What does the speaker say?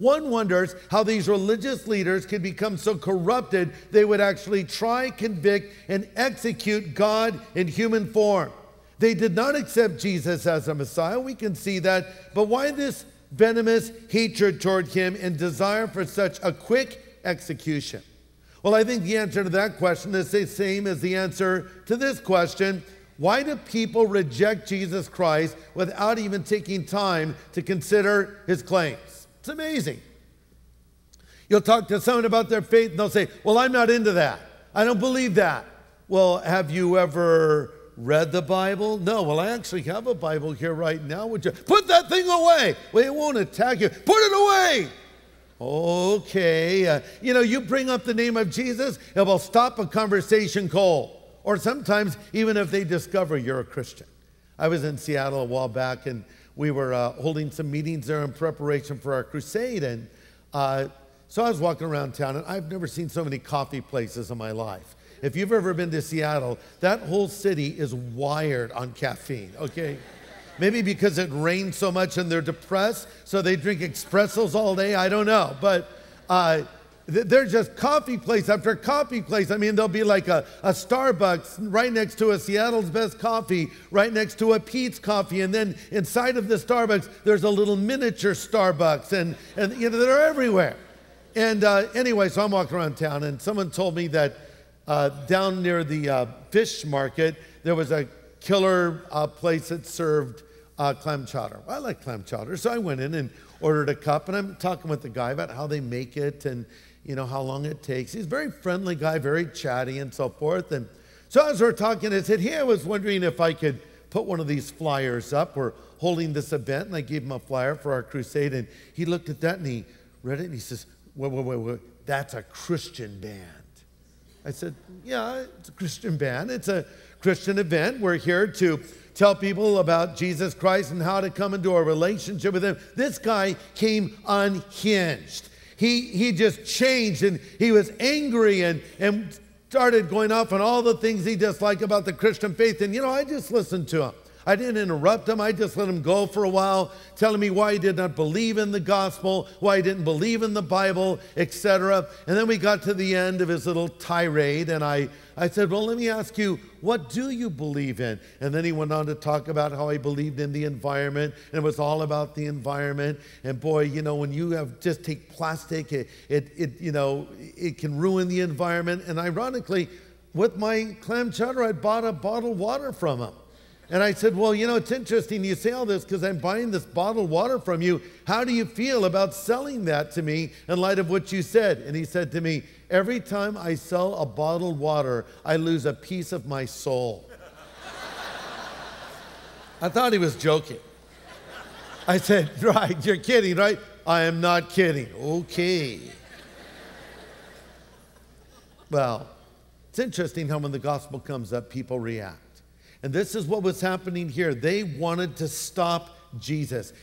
One wonders how these religious leaders could become so corrupted they would actually try, convict, and execute God in human form. They did not accept Jesus as a Messiah. We can see that. But why this venomous hatred toward him and desire for such a quick execution? Well, I think the answer to that question is the same as the answer to this question. Why do people reject Jesus Christ without even taking time to consider his claims? It's amazing. You'll talk to someone about their faith and they'll say, well, I'm not into that. I don't believe that. Well, have you ever read the Bible? No. Well, I actually have a Bible here right now. Would you put that thing away? Well, it won't attack you. Put it away. Okay. You bring up the name of Jesus, it will stop a conversation cold. Or sometimes even if they discover you're a Christian. I was in Seattle a while back and we were holding some meetings there in preparation for our crusade. And so I was walking around town and I've never seen so many coffee places in my life. If you've ever been to Seattle, that whole city is wired on caffeine, okay? Maybe because it rains so much and they're depressed, so they drink espressos all day, I don't know. But they're just coffee place after coffee place. I mean, there'll be like a Starbucks right next to a Seattle's Best Coffee, right next to a Pete's Coffee. And then inside of the Starbucks, there's a little miniature Starbucks. And they're everywhere. And anyway, so I'm walking around town and someone told me that down near the fish market, there was a killer place that served clam chowder. Well, I like clam chowder, so I went in and ordered a cup, and I'm talking with the guy about how they make it and how long it takes. He's a very friendly guy, very chatty and so forth. And so as we're talking, I said, hey, I was wondering if I could put one of these flyers up. We're holding this event, and I gave him a flyer for our crusade, and he looked at that and he read it and he says, wait, that's a Christian band. I said, yeah, it's a Christian band. It's a Christian event. We're here to tell people about Jesus Christ and how to come into a relationship with him. This guy came unhinged. He just changed, and he was angry and started going off on all the things he disliked about the Christian faith. And I just listened to him. I didn't interrupt him. I just let him go for a while, telling me why he did not believe in the gospel, why he didn't believe in the Bible, etc. And then we got to the end of his little tirade, and I said, well, let me ask you, what do you believe in? And then he went on to talk about how he believed in the environment, and it was all about the environment. And boy, when you just take plastic, it can ruin the environment. And ironically, with my clam chowder, I bought a bottled water from him. And I said, well, it's interesting you say all this because I'm buying this bottled water from you. How do you feel about selling that to me in light of what you said? And he said to me, every time I sell a bottled water, I lose a piece of my soul. I thought he was joking. I said, right, you're kidding, right? I am not kidding. Okay. Well, it's interesting how when the gospel comes up, people react. And this is what was happening here. They wanted to stop Jesus.